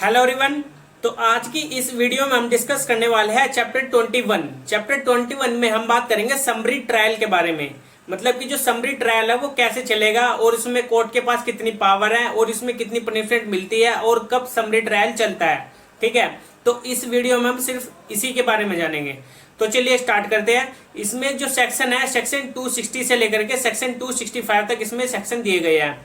Hello everyone. तो आज की इस वीडियो में हम डिस्कस करने वाले हैं चैप्टर 21। चैप्टर 21 में हम बात करेंगे समरी ट्रायल के बारे में। मतलब कि जो समरी ट्रायल है वो कैसे चलेगा और इसमें कोर्ट के पास कितनी पावर है और इसमें कितनी पनिशमेंट मिलती है और कब समरी ट्रायल चलता है। ठीक है, तो इस वीडियो में हम सिर्फ इसी के बारे में जानेंगे। तो चलिए स्टार्ट करते हैं। इसमें जो सेक्शन है सेक्शन 260 से लेकर के सेक्शन 265 तक इसमें सेक्शन दिए गए हैं।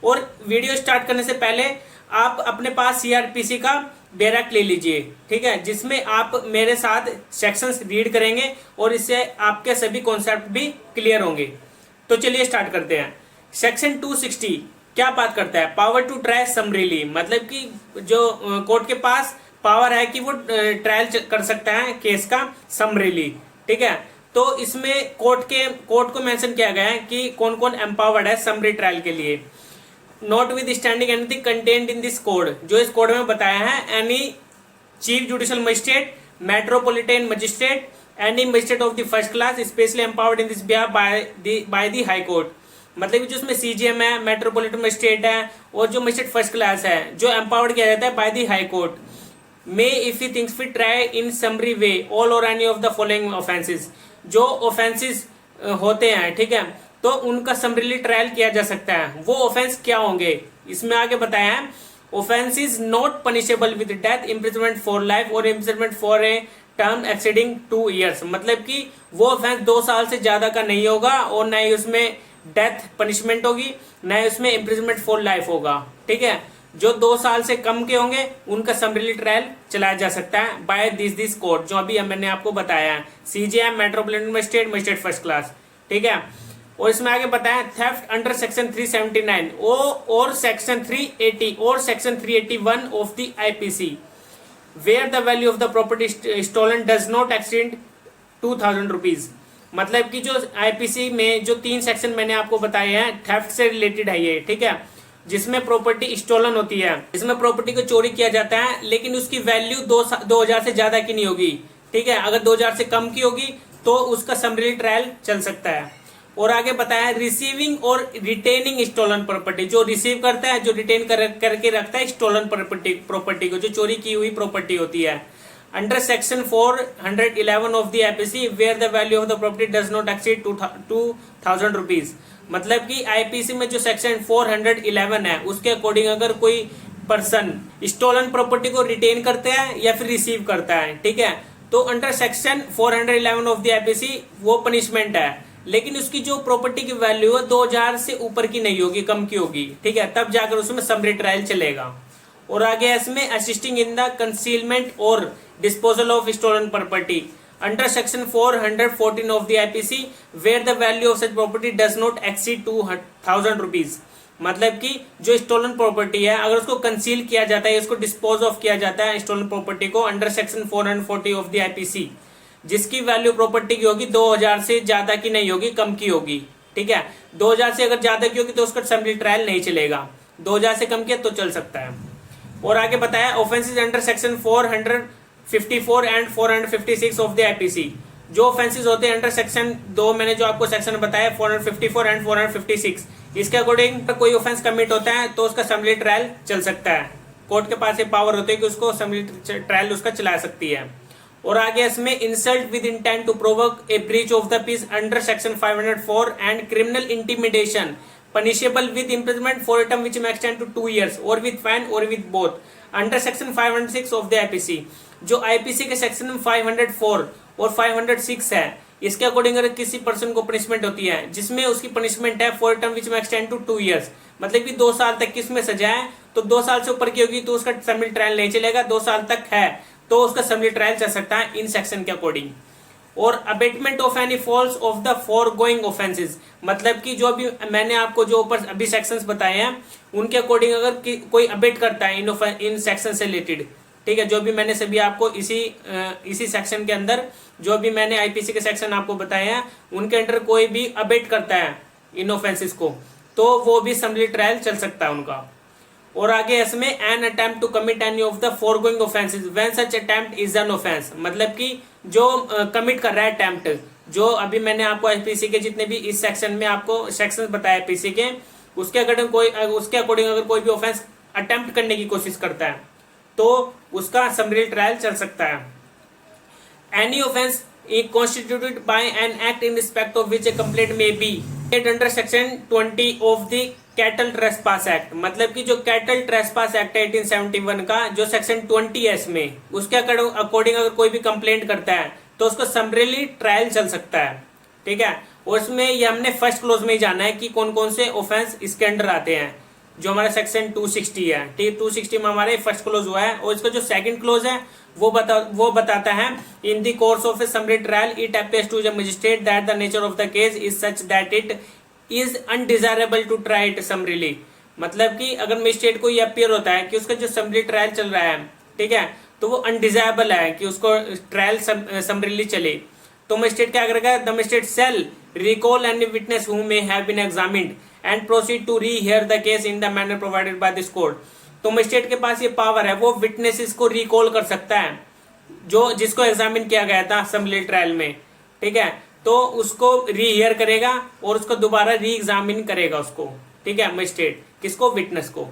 और वीडियो स्टार्ट करने से पहले आप अपने पास सीआरपीसी का बैरक ले लीजिए, ठीक है, जिसमें आप मेरे साथ सेक्शंस रीड करेंगे और इससे आपके सभी कॉन्सेप्ट भी क्लियर होंगे। तो चलिए स्टार्ट करते हैं। सेक्शन 260 क्या बात करता है? पावर टू ट्राई समरीली, मतलब कि जो कोर्ट के पास पावर है कि वो ट्रायल कर सकता है केस का समरीली। ठीक है, तो इसमें कोर्ट को मेंशन किया गया है कि कौन कौन एम्पावर्ड है समरी ट्रायल के लिए। Not with standing anything content in this code, जो इस कोड में बताया है, any chief judicial magistrate, metropolitan magistrate, any magistrate of the first class specially empowered in this behalf by the high court. मतलब जो इसमें सीजीएम है, metropolitan magistrate है और जो मजिस्ट्रेट फर्स्ट क्लास है जो एम्पावर्ड किया जाता है by the high court, may if he thinks fit try in summary way all or any of the following offences. जो ऑफेंसेस होते हैं, ठीक है, तो उनका समरीली ट्रायल किया जा सकता है। वो ऑफेंस क्या होंगे इसमें आगे बताया है। Offence is not punishable with death, imprisonment for life or imprisonment for a term exceeding 2 years। मतलब कि वो ऑफेंस 2 साल से ज्यादा का नहीं होगा और ना ही उसमें डेथ पनिशमेंट होगी, ना ही उसमें इम्प्रिजनमेंट फॉर लाइफ होगा। ठीक है, जो 2 साल से कम के होंगे उनका समरीली ट्रायल चलाया जा सकता है बाय दिस कोर्ट, जो अभी मैंने आपको बताया है, CGM, metropolitan magistrate, magistrate first class. ठीक है, और इसमें आगे बताया थेफ्ट अंडर सेक्शन 379 और सेक्शन 380 और section 381 of the IPC where the value of the property stolen does not exceed 2000 rupees. मतलब कि जो आईपीसी में जो 3 सेक्शन मैंने आपको बताए हैं थेफ्ट से रिलेटेड है ये। ठीक है, जिसमें प्रॉपर्टी स्टोलन होती है, जिसमें प्रॉपर्टी को चोरी किया जाता है लेकिन उसकी वैल्यू 2000 से ज्यादा की नहीं होगी। ठीक है, अगर 2000 से कम की होगी तो उसका समरीली ट्रायल चल सकता है। और आगे बताया रिसीविंग और रिटेनिंग स्टोलन प्रॉपर्टी, जो रिसीव करता है, जो रिटेन करके रखता है स्टोलन प्रॉपर्टी को, जो चोरी की हुई प्रॉपर्टी होती है, under section 411 of the IPC where the value of the property does not exceed 2000 rupees. मतलब कि आईपीसी में जो सेक्शन 411 है उसके अकॉर्डिंग अगर कोई पर्सन स्टोलन प्रॉपर्टी को रिटेन करता है या फिर रिसीव करता है, ठीक है, तो under section 411 of the IPC वो पनिशमेंट है, लेकिन उसकी जो प्रॉपर्टी की वैल्यू है 2000 से ऊपर की नहीं होगी, कम की होगी। ठीक है, तब जाकर उसमें समरी ट्रायल चलेगा। और आगे इसमें assisting in the concealment or disposal of stolen property under section 414 of the IPC where the value of such property does not exceed 2000 rupees. मतलब कि जो स्टोलन प्रॉपर्टी है अगर उसको कंसील किया जाता है, उसको डिस्पोज ऑफ किया जाता है स्टोलन प्रॉपर्टी को under section 440 of the IPC, जिसकी वैल्यू प्रॉपर्टी की होगी 2000 से ज्यादा की नहीं होगी, कम की होगी। ठीक है, 2000 से अगर ज्यादा की होगी तो उसका समरी ट्रायल नहीं चलेगा, 2000 से कम किया तो चल सकता है। और आगे बताया offences under section 454 and 456 of the IPC. जो ऑफेंसेस होते हैं अंडर सेक्शन 2, मैंने जो आपको सेक्शन बताया 454 एंड 456, इसके अकॉर्डिंग कोई ऑफेंस कमिट होता है तो उसका समरी ट्रायल चल सकता है। कोर्ट के पास ये पावर होती है कि उसको समरी ट्रायल उसका चला सकती है। और आगे इसमें insult with intent to provoke a breach of the peace under section 504 and criminal intimidation punishable with imprisonment for a term which may extend to 2 years or with fine or with both under section 506 of the IPC. जो IPC के section 504 और 506 है, इसके according अगर किसी person को punishment होती है जिसमें उसकी पनिशमेंट है for a term which may extend to 2 years, मतलब कि 2 साल तक की इसमें सजा है, तो 2 साल से ऊपर की होगी तो उसका समरी ट्रायल नहीं चलेगा, 2 साल तक है तो उसका समरी ट्रायल चल सकता है इन सेक्शन के अकॉर्डिंग। और abetment of any falls of the foregoing offences, मतलब कि जो अभी मैंने आपको जो ऊपर अभी सेक्शंस बताए हैं उनके अकॉर्डिंग अगर कोई अबेट करता है इन सेक्शन से रिलेटेड, ठीक है, जो भी मैंने सभी आपको इसी सेक्शन के अंदर जो भी मैंने आईपीसी के सेक्शन आपको बताए हैं उनके अंडर कोई भी अबेट करता है इन ऑफेंसेस को, तो वो भी समरी ट्रायल चल सकता है उनका। और आगे इसमें an attempt to commit any of the foregoing offences when such attempt is an offence. मतलब कि जो कमिट कर रहा है अटेम्प्ट, जो अभी मैंने आपको आईपीसी के जितने भी इस सेक्शन में आपको सेक्शंस बताए आईपीसी के, उसके अकॉर्डिंग अगर कोई भी ऑफेंस अटेम्प्ट करने की कोशिश करता है तो उसका समरी ट्रायल चल सकता है। Any offence constituted by an act in respect of which a complaint may be made under section 20 of the cattle trespass act, मतलब कि जो कैटल ट्रेसपास एक्ट है 1871 का, जो सेक्शन 20 है इसमें, उसके अकॉर्डिंग अगर कोई भी कंप्लेंट करता है तो उसको समरीली ट्रायल चल सकता है। ठीक है, और इसमें ये हमने फर्स्ट क्लोज में ही जाना है कि कौन कौन से ऑफेंस इसके अंडर आते हैं, जो हमारा सेक्शन 260 है। ठीक, 260 में हमारे फर्स्ट क्लोज हुआ है, और इसका जो सेकंड क्लोज है वो बताता है in the course of a summary trial it appears to the magistrate that the nature of the case is such that it is undesirable to try it summarily. मतलब कि अगर मजिस्ट्रेट को ये appear होता है कि उसका जो समरी ट्रायल चल रहा है, ठीक है, तो वो अनडिजायरेबल है कि उसको ट्रायल समरीली चले, तो मजिस्ट्रेट क्या करेगा, the magistrate shall recall any witness who may have been examined and proceed to rehear the case in the manner provided by this code. तो मजिस्ट्रेट के पास ये पावर है, वो विटनेसेस को रिकॉल कर सकता है जो जिसको एग्जामिन किया गया था समरी ट्रायल में। ठीक है, तो उसको रीहियर करेगा और उसको दोबारा री एग्जामिन करेगा उसको। ठीक है, मजिस्ट्रेट किसको, विटनेस को।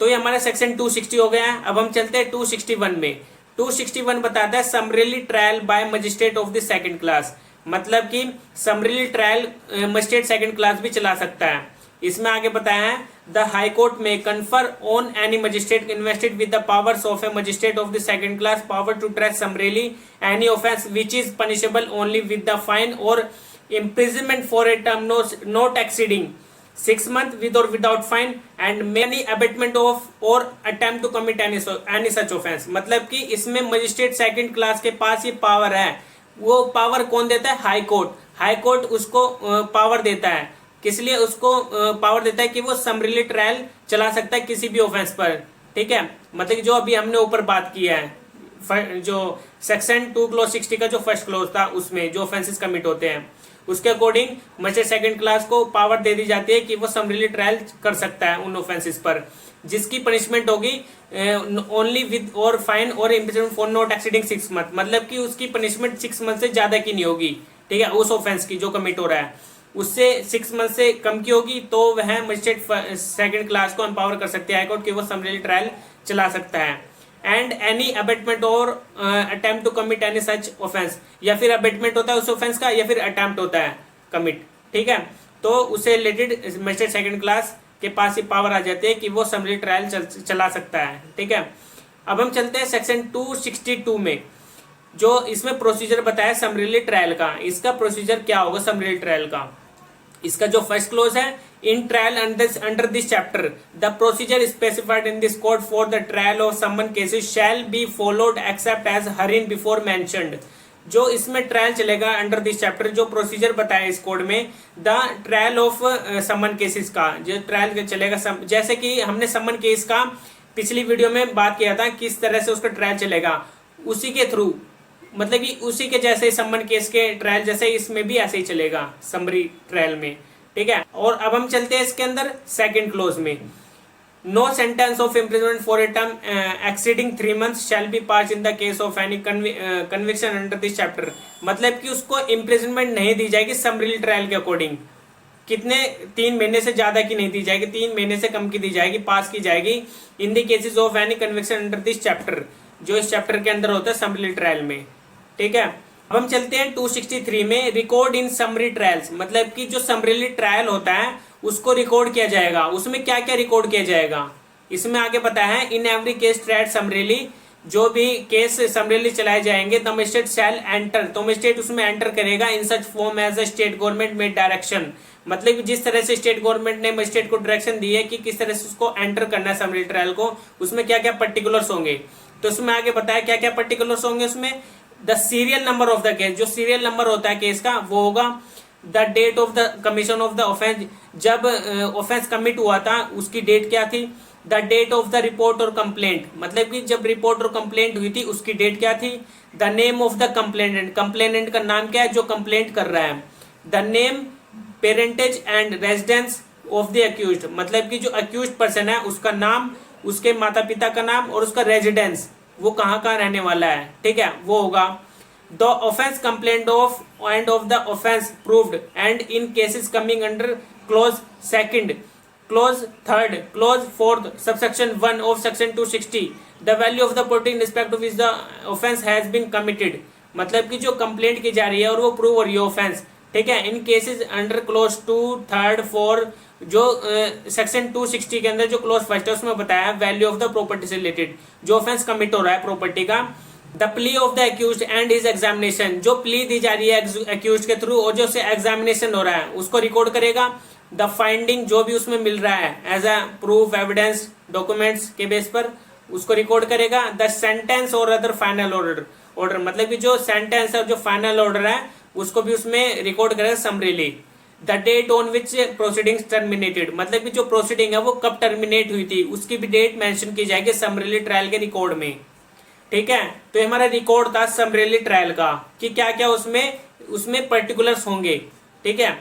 तो ये हमारा सेक्शन 260 हो गया है। अब हम चलते हैं 261 में। 261 बताता है summarily trial by magistrate of the second class, मतलब कि summarily trial magistrate second class भी चला सकता है। इसमें आगे बताया है the high court may confer on any magistrate invested with the powers of a magistrate of the second class power to try summarily any offence which is punishable only with the fine or imprisonment for a term not exceeding 6 months with or without fine and many abatement of or attempt to commit any such offense। मतलब कि इसमें magistrate second class के पास ये power है। वो power कौन देता है, हाई कोर्ट। हाई कोर्ट उसको पावर देता है, किस लिए उसको पावर देता है कि वो समरीली ट्रायल चला सकता है किसी भी ऑफेंस पर। ठीक है, मतलब जो अभी हमने ऊपर बात किया है, जो सेक्शन 2 क्लोज 60 का जो फर्स्ट क्लोज था उसमें जो ऑफेंसेस कमिट होते हैं, उसके अकॉर्डिंग मजिस्ट्रेट सेकंड क्लास को पावर दे दी जाती है कि वो समरीली ट्रायल कर सकता है उन ऑफेंसेस पर, जिसकी पनिशमेंट होगी ओनली विद और fine or imprisonment for not exceeding 6 months। मतलब कि उसकी पनिशमेंट 6 months से ज्यादा की नहीं होगी। ठीक है, उस ऑफेंस की जो कमिट हो रहा है उससे 6 months से कम की होगी, तो वह मजिस्ट्रेट सेकंड क्लास को एम्पावर कर सकते हैं हाईकोर्ट कि वो समरीली ट्रायल चला सकता है। And any abetment or attempt to commit any such offence, या फिर अबेटमेंट होता है उस ऑफेंस का, या फिर अटेम्प्ट होता है कमिट। ठीक है, तो उससे रिलेटेड मजिस्ट्रेट सेकंड क्लास के पास ये पावर आ जाती है कि वो समरी ट्रायल चला सकता है। ठीक है, अब हम चलते हैं सेक्शन 262 में, जो इसमें प्रोसीजर बताया समरीली ट्रायल का। इसका प्रोसीजर क्या होगा समरीली ट्रायल का, इसका जो फर्स्ट क्लोज है, in trial under this chapter the procedure specified in this code for the trial of summons cases shall be followed except as hereinbefore mentioned. जो इसमें ट्रायल चलेगा under this chapter, जो procedure बताया इस code में, the trial of summons cases का जो trial चलेगा, जैसे कि हमने समन केस का पिछली वीडियो में बात किया था किस तरह से उसका ट्रायल चलेगा, उसी के थ्रू, मतलब कि उसी के जैसे समन केस के ट्रायल जैसे इसमें भी ऐसे ही चलेगा समरी ट्रायल में। ठीक है, और अब हम चलते हैं इसके अंदर सेकंड क्लोज में, no sentence of imprisonment for a term exceeding 3 months shall be pass in the case of any conviction under this chapter. मतलब कि उसको इम्प्रिजनमेंट नहीं दी जाएगी समरीली ट्रायल के अकॉर्डिंग, कितने 3 महीने से ज्यादा की नहीं दी जाएगी, 3 महीने से कम की दी जाएगी, पास की जाएगी in the cases of any conviction under this chapter, जो इस चैप्टर के अंदर होता है समरीली ट्रायल में। ठीक है, अब हम चलते हैं 263 में, रिकॉर्ड इन समरी ट्रायल्स। मतलब कि जो समरीली ट्रायल होता है उसको रिकॉर्ड किया जाएगा। उसमें क्या क्या रिकॉर्ड किया जाएगा, इसमें आगे बताया है, in every case tried summarily, जो भी केस समरीली चलाए जाएंगे, द मजिस्ट्रेट शैल एंटर, तो मजिस्ट्रेट उसमें एंटर करेगा in such form as the state government may direction. मतलब जिस तरह से स्टेट गवर्नमेंट ने मजिस्ट्रेट को डायरेक्शन दी है कि किस तरह से उसको एंटर करना है समरीली ट्रायल को, उसमें क्या क्या पर्टिकुलर्स होंगे। तो उसमें आगे बताया क्या क्या पर्टिकुलर्स होंगे, उसमें the serial number of the case, जो सीरियल नंबर होता है केस का वो होगा, the date of the commission of the offence, जब ऑफेंस कमिट हुआ था उसकी डेट क्या थी, the date of the report or complaint, मतलब कि जब रिपोर्ट और कंप्लेंट हुई थी उसकी डेट क्या थी, the name of the complainant, complainant का नाम क्या है जो कंप्लेंट कर रहा है, the name, parentage and residence of the accused, मतलब कि जो अक्यूज्ड पर्सन है उसका नाम, उसके माता पिता का नाम और उसका रेजिडेंस, वो कहाँ का रहने वाला है। ठीक है, वो होगा the offence complaint of and of the offence proved and in cases coming under clause second, clause third, clause fourth, subsection 1 of section 260 the value of the property in respect of which the offence has been committed, मतलब कि जो complaint की जा रही है और वो prove हो रही है ऑफेंस, ठीक है। इन केसेस अंडर क्लोज 2, 3, 4 जो सेक्शन 260 के अंदर जो क्लोज फर्स्ट है उसमें बताया वैल्यू ऑफ द प्रॉपर्टी से रिलेटेड जो ऑफेंस कमिट हो रहा है प्रॉपर्टी का। The plea of the accused and his examination, जो प्ली दी जा रही है एक्यूज्ड के थ्रू और जो से एग्जामिनेशन हो रहा है उसको रिकॉर्ड करेगा। द फाइंडिंग, जो भी उसमें मिल रहा है as a proof, evidence, documents के बेस पर उसको रिकॉर्ड करेगा। The sentence or other final order, मतलब कि जो सेंटेंस है और जो फाइनल ऑर्डर है उसको भी उसमें रिकॉर्ड करेगा summarily. The date on which proceeding terminated, मतलब कि जो प्रोसीडिंग है वो कब टर्मिनेट हुई थी उसकी भी डेट मेंशन की जाएगी समरीली ट्रायल के रिकॉर्ड में, ठीक है। तो ये हमारा रिकॉर्ड था समरीली ट्रायल का कि क्या क्या उसमें पर्टिकुलर्स होंगे, ठीक है।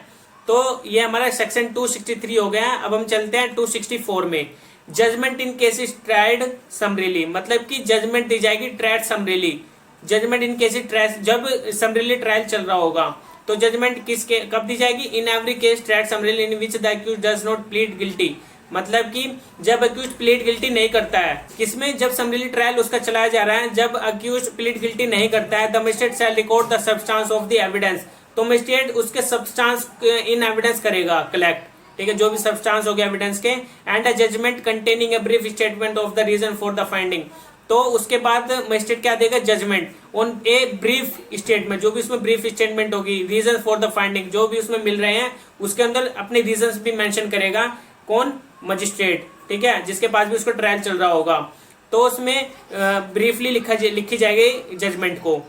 तो ये हमारा सेक्शन 263 हो गया। अब हम चलते हैं 264 में। जजमेंट इन केसेस ट्राइड समरीली, मतलब कि जजमेंट दी जाएगी ट्राइड समरीली। जजमेंट इन केसेस ट्राइड, जब समरीली ट्रायल चल रहा होगा तो जजमेंट किसके कब दी जाएगी? इन every case tried summarily in which the accused does not plead guilty, मतलब कि जब अक्यूज्ड प्लीड गिल्टी नहीं करता है, किसमें? जब समरीली ट्रायल उसका चलाया जा रहा है, जब अक्यूज्ड प्लीड गिल्टी नहीं करता है, the magistrate shall record the substance of the evidence, तो मजिस्ट्रेट उसके सब्सटेंस इन एविडेंस करेगा कलेक्ट, ठीक है, जो भी सब्सटेंस हो गया एविडेंस के। And a judgement containing a brief statement of the reason for the finding, तो उसके बाद मजिस्ट्रेट क्या देगा? Judgement on a brief statement, जो भी उसमें ब्रीफ स्टेटमेंट होगी, रीजन फॉर द फाइंडिंग जो भी उसमें मिल रहे हैं उसके अंदर अपने रीजन भी मेंशन करेगा। कौन? मजिस्ट्रेट, ठीक है, जिसके पास भी उसका ट्रायल चल रहा होगा। तो उसमें ब्रीफली लिखी जाएगी जजमेंट को।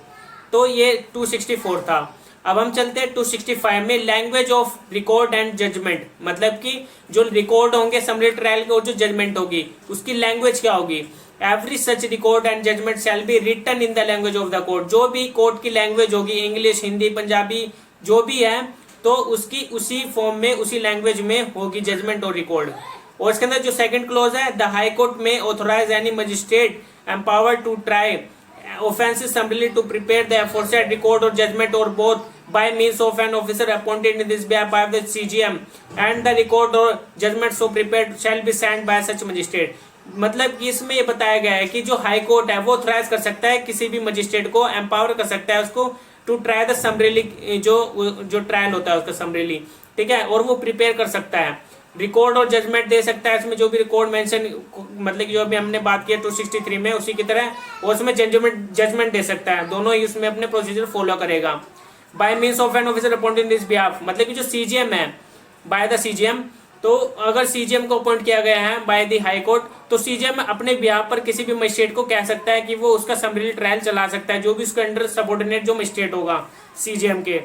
तो ये 264 था। अब हम चलते हैं 265 में। Language of record and judgement, मतलब कि जो रिकॉर्ड होंगे समरी ट्रायल के और जो जजमेंट होगी उसकी लैंग्वेज क्या होगी? Every such record and judgment shall be written in the language of the court, जो भी कोर्ट की लैंग्वेज होगी, इंग्लिश, हिंदी, पंजाबी जो भी है, तो उसकी उसी फॉर्म में उसी लैंग्वेज में होगी जजमेंट और रिकॉर्ड। और इसके अंदर जो सेकंड क्लॉज है, द हाई कोर्ट में authorise any magistrate empowered to try offenses summarily to prepare the aforesaid record or judgment or both by means of an officer appointed in this behalf by the CGM, and the record or judgment so prepared shall be signed by such magistrate। मतलब कि इसमें ये बताया गया है कि जो high court है वो ऑथराइज कर सकता है किसी भी मजिस्ट्रेट को, एम्पावर कर सकता है उसको टू ट्राई द समरीली, जो ट्रायल होता है उसका समरीली, ठीक है, और वो प्रिपेयर कर सकता है। रिकॉर्ड और जजमेंट दे सकता है, इसमें जो भी रिकॉर्ड मेंशन, मतलब कि जो अभी हमने बात की 263 में उसी की तरह, और उसमें जजमेंट दे सकता है। दोनों ही उसमें अपने प्रोसीजर फॉलो करेगा। Bye means of an officer appointed in this behalf, मतलब कि जो सीजीएम है, बाय द सीजीएम, तो अगर सीजीएम को अपॉइंट किया गया है बाय द हाई कोर्ट, तो सीजीएम अपने बिहाफ पर किसी भी मजिस्ट्रेट को कह सकता है कि वो उसका समरी ट्रायल चला सकता है, जो भी उसके अंडर सबऑर्डिनेट जो मजिस्ट्रेट होगा सीजीएम के,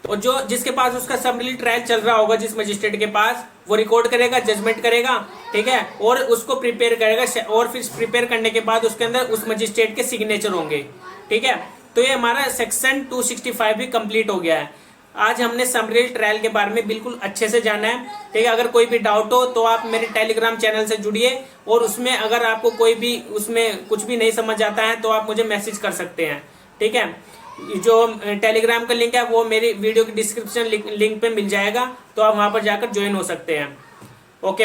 और जो जिसके पास उसका समरी ट्रायल चल रहा होगा, जिस मजिस्ट्रेट के पास, वो रिकॉर्ड करेगा, जजमेंट करेगा, ठीक है, और उसको प्रिपेयर करेगा, और फिर प्रिपेयर करने के बाद उसके अंदर उस मजिस्ट्रेट के सिग्नेचर होंगे, ठीक है। तो ये हमारा सेक्शन 265 भी कंप्लीट हो गया है। आज हमने समरी ट्रायल के बारे में बिल्कुल अच्छे से जाना है, ठीक है। अगर कोई भी डाउट हो तो आप मेरे टेलीग्राम चैनल से जुड़िए, और उसमें अगर आपको कोई भी उसमें कुछ भी नहीं समझ आता है तो आप मुझे मैसेज कर सकते हैं, ठीक है। जो टेलीग्राम का लिंक है वो मेरी वीडियो की डिस्क्रिप्शन लिंक पे मिल जाएगा, तो आप वहां पर जाकर ज्वाइन हो सकते हैं। ओके।